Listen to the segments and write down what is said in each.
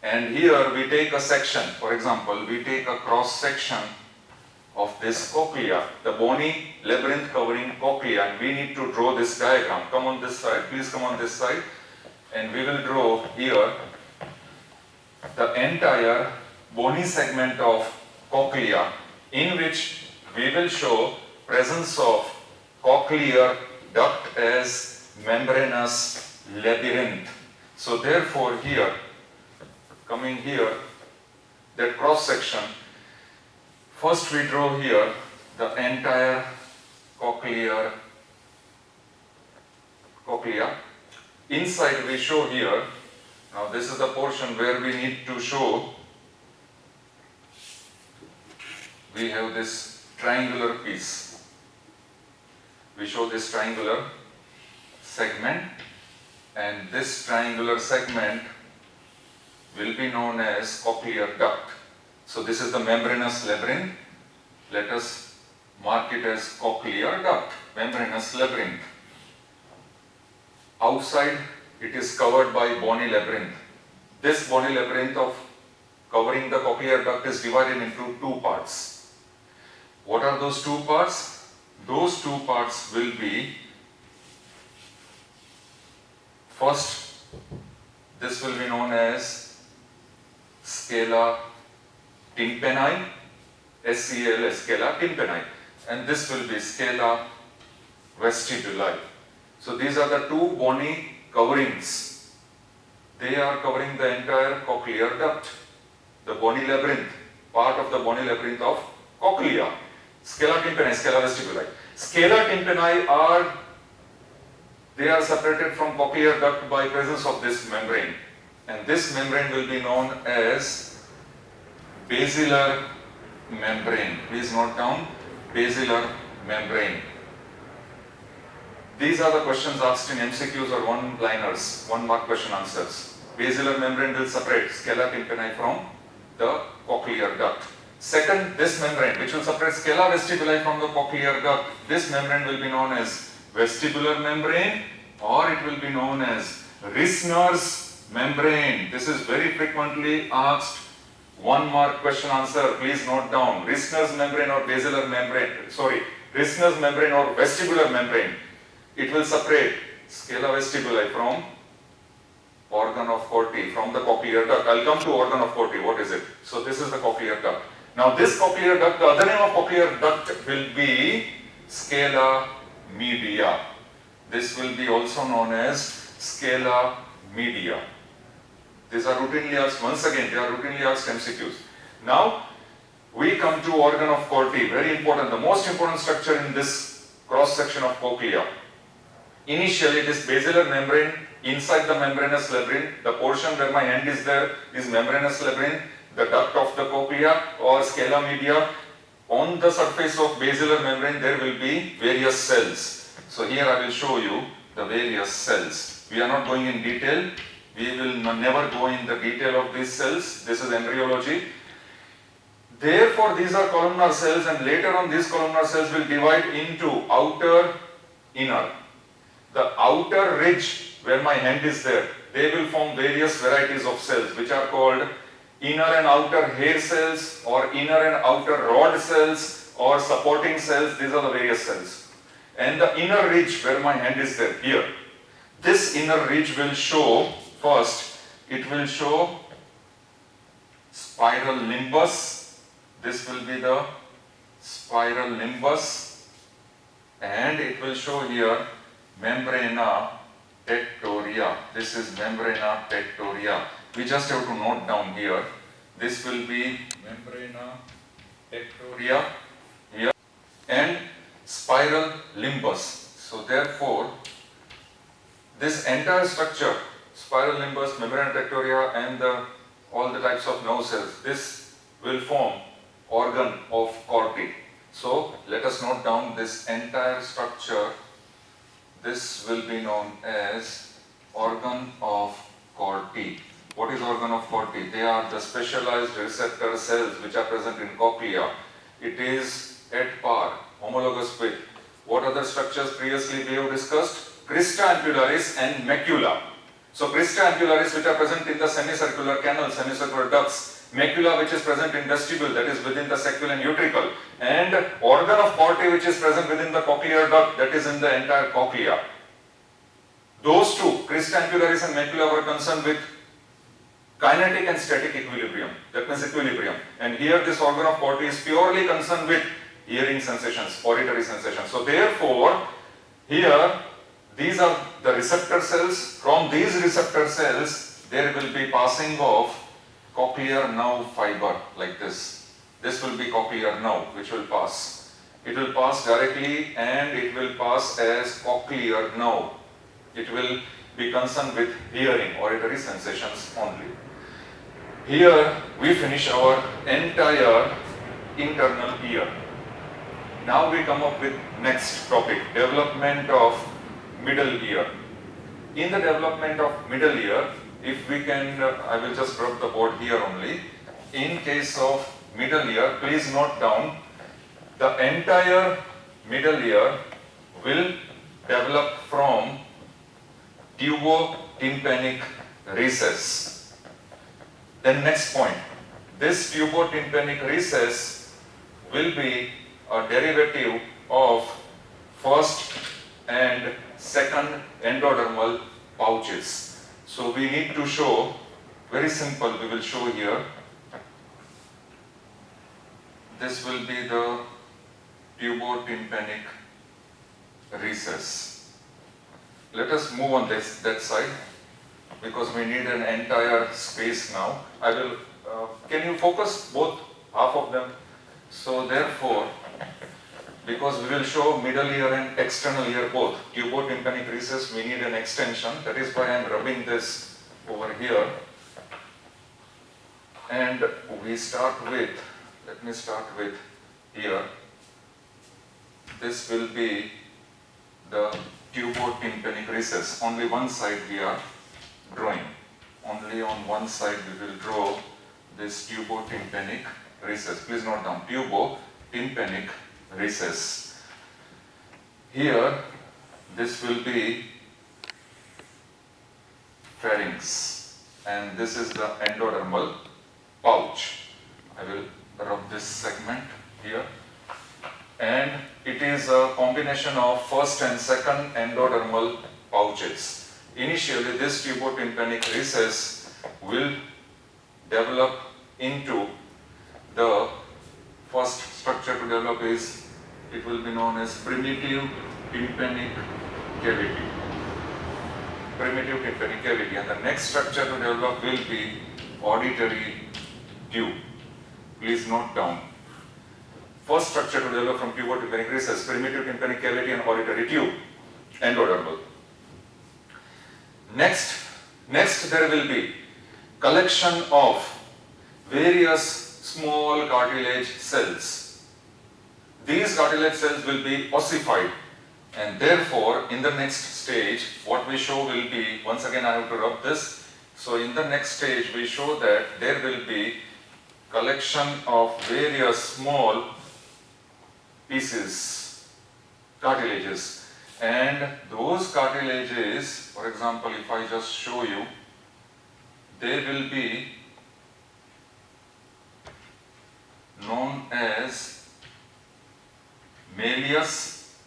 And here we take a section, for example, we take a cross section of this cochlea, the bony labyrinth covering cochlea, and we need to draw this diagram. Come on this side, please come on this side, and we will draw here the entire bony segment of cochlea, in which we will show presence of cochlear duct as membranous labyrinth. So therefore here, coming here, that cross section, first we draw here the entire cochlea. Inside we show here, now this is the portion where we need to show, we have this triangular piece. We show this triangular segment, and this triangular segment will be known as cochlear duct. So this is the membranous labyrinth. Let us mark it as cochlear duct, membranous labyrinth. Outside it is covered by bony labyrinth. This bony labyrinth of covering the cochlear duct is divided into two parts. What are those two parts? Those two parts will be, first, this will be known as scala tympani, SCL, scala tympani, and this will be scala vestibuli. So these are the two bony coverings. They are covering the entire cochlear duct, the bony labyrinth, part of the bony labyrinth of cochlea. Scala tympani, scala vestibuli. Scala tympani are separated from cochlear duct by presence of this membrane, and this membrane will be known as basilar membrane. Please note down, basilar membrane. These are the questions asked in MCQs or one-liners, one-mark question answers. Basilar membrane will separate scala tympani from the cochlear duct. Second, this membrane, which will separate scala vestibuli from the cochlear duct, this membrane will be known as vestibular membrane, or it will be known as Rissner's membrane. This is very frequently asked one-mark question answer. Please note down, Rissner's membrane or basilar membrane, Rissner's membrane or vestibular membrane. It will separate scala vestibuli from organ of Corti, from the cochlear duct. I'll come to organ of Corti. What is it? So this is the cochlear duct. Now this cochlear duct, the other name of cochlear duct will be scala media. This will be also known as scala media. These are routinely asked, once again, they are routinely asked MCQs. Now we come to organ of Corti, very important, the most important structure in this cross section of cochlea. Initially it is basilar membrane. Inside the membranous labyrinth, the portion where my hand is there is membranous labyrinth, the duct of the cochlea or scala media. On the surface of basilar membrane there will be various cells. So here I will show you the various cells. We are not going in detail. We will never go in the detail of these cells. This is embryology. Therefore these are columnar cells, and later on these columnar cells will divide into outer, inner. The outer ridge where my hand is there, they will form various varieties of cells which are called inner and outer hair cells or inner and outer rod cells or supporting cells. These are the various cells. And the inner ridge where my hand is there, here, this inner ridge will show, first it will show spiral limbus. This will be the spiral limbus, and it will show here membrana pectoria. This is membrana pectoria. We just have to note down here. This will be membrana pectoria here and spiral limbus. So therefore, this entire structure, spiral limbus, membrana pectoria, and all the types of nerve cells, this will form organ of Corti. So let us note down this entire structure. This will be known as organ of Corti. What is organ of Corti? They are the specialized receptor cells which are present in cochlea. It is at par, homologous with what other structures previously we have discussed? Crista ampularis and macula. So crista angularis, which are present in the semicircular canal, semicircular ducts, macula, which is present in vestibule, that is within the saccule and utricle, and organ of Corti, which is present within the cochlear duct, that is in the entire cochlea. Those two, crista angularis and macula, were concerned with kinetic and static equilibrium, that means equilibrium. And here this organ of Corti is purely concerned with hearing sensations, auditory sensations. So therefore, here these are the receptor cells. From these receptor cells, there will be passing of cochlear nerve fiber like this. This will be cochlear nerve which will pass. It will pass directly and it will pass as cochlear nerve. It will be concerned with hearing, auditory sensations only. Here we finish our entire internal ear. Now we come up with next topic, development of middle ear. In the development of middle ear, if we can, I will just rub the board here only. In case of middle ear, please note down, the entire middle ear will develop from tubotympanic recess. Then next point, this tubotympanic recess will be a derivative of first and second endodermal pouches. So we need to show, very simple, we will show here. This will be the tubotympanic recess. Let us move on that side because we need an entire space now. I will, can you focus both, half of them? So therefore, because we will show middle ear and external ear both, tubotympanic recess, we need an extension. That is why I am rubbing this over here. And we start with, let me start with here. This will be the tubotympanic recess. Only one side we are drawing. Only on one side we will draw this tubotympanic recess. Please note down, tubotympanic recess. Here, this will be pharynx, and this is the endodermal pouch. I will rub this segment here, and it is a combination of first and second endodermal pouches. Initially, this tubotympanic recess will develop into the first structure to develop is, it will be known as primitive tympanic cavity. Primitive tympanic cavity, and the next structure to develop will be auditory tube. Please note down. First structure to develop from tubotympanic recess, primitive tympanic cavity and auditory tube, endodermal. Next there will be collection of various small cartilage cells. These cartilage cells will be ossified, and therefore in the next stage what we show will be, once again I have to rub this, so in the next stage we show that there will be collection of various small pieces, cartilages, and those cartilages, for example, if I just show you, they will be known as malleus.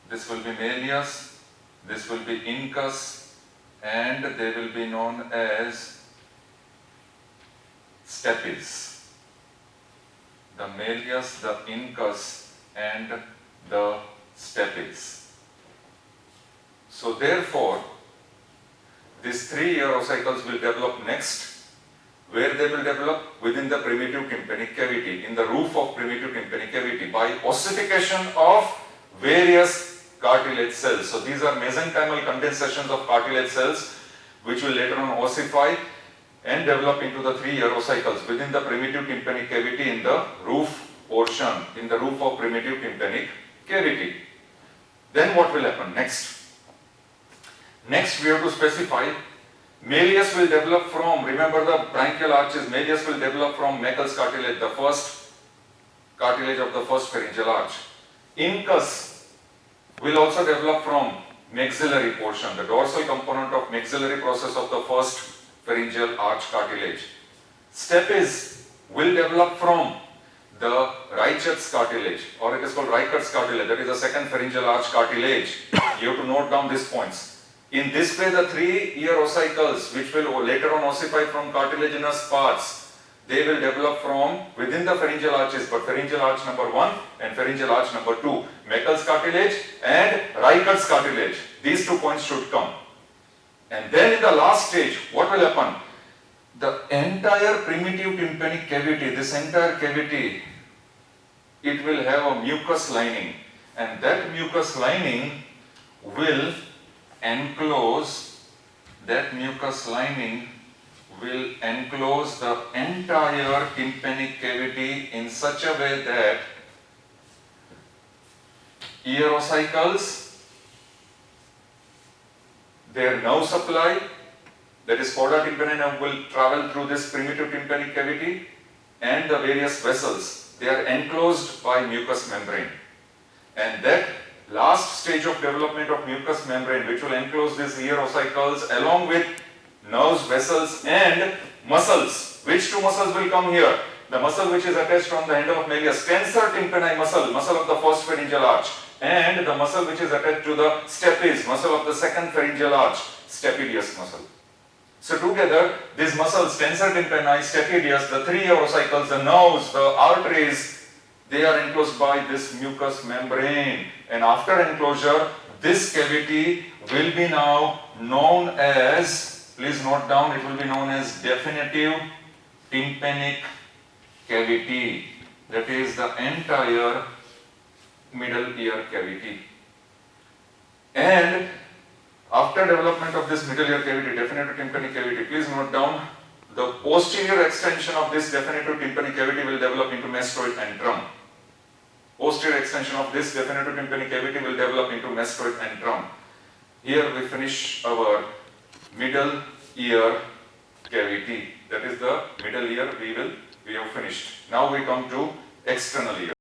This will be malleus, this will be incus, and they will be known as stapes. The malleus, the incus, and the stapes. So therefore, these 3 ear ossicles will develop next. Where they will develop? Within the primitive tympanic cavity, in the roof of primitive tympanic cavity, by ossification of various cartilage cells. So these are mesenchymal condensations of cartilage cells which will later on ossify and develop into the 3 ear ossicles within the primitive tympanic cavity in the roof portion, in the roof of primitive tympanic cavity. Then what will happen next? Next we have to specify, malleus will develop from, remember the branchial arches, malleus will develop from Meckel's cartilage, the first cartilage of the first pharyngeal arch. Incus will also develop from maxillary portion, the dorsal component of maxillary process of the first pharyngeal arch cartilage. Stapes will develop from the Reichert's cartilage, or it is called Reichert's cartilage, that is the second pharyngeal arch cartilage. You have to note down these points. In this way, the 3-ear ossicles, which will later on ossify from cartilaginous parts, they will develop from within the pharyngeal arches, but pharyngeal arch number 1 and pharyngeal arch number 2. Meckel's cartilage and Reichert's cartilage. These 2 points should come. And then in the last stage, what will happen? The entire primitive tympanic cavity, this entire cavity, it will have a mucus lining, and that mucus lining will enclose, the entire tympanic cavity in such a way that ear ossicles, their nerve supply, that is chorda tympani, will travel through this primitive tympanic cavity, and the various vessels, they are enclosed by mucous membrane. And that last stage of development of mucous membrane, which will enclose these ear ossicles along with nerves, vessels and muscles. Which 2 muscles will come here? The muscle which is attached from the end of malleus, tensor tympani muscle, muscle of the first pharyngeal arch, and the muscle which is attached to the stapes, muscle of the second pharyngeal arch, stapedius muscle. So together, these muscles, tensor tympani, stapedius, the 3 ear ossicles, the nerves, the arteries, they are enclosed by this mucous membrane. And after enclosure, this cavity will be now known as, please note down, it will be known as definitive tympanic cavity. That is the entire middle ear cavity. And after development of this middle ear cavity, definitive tympanic cavity, please note down, the posterior extension of this definitive tympanic cavity will develop into mastoid antrum. Posterior extension of this definitive tympanic cavity will develop into mastoid antrum. Here we finish our middle ear cavity. That is the middle ear we have finished. Now we come to external ear.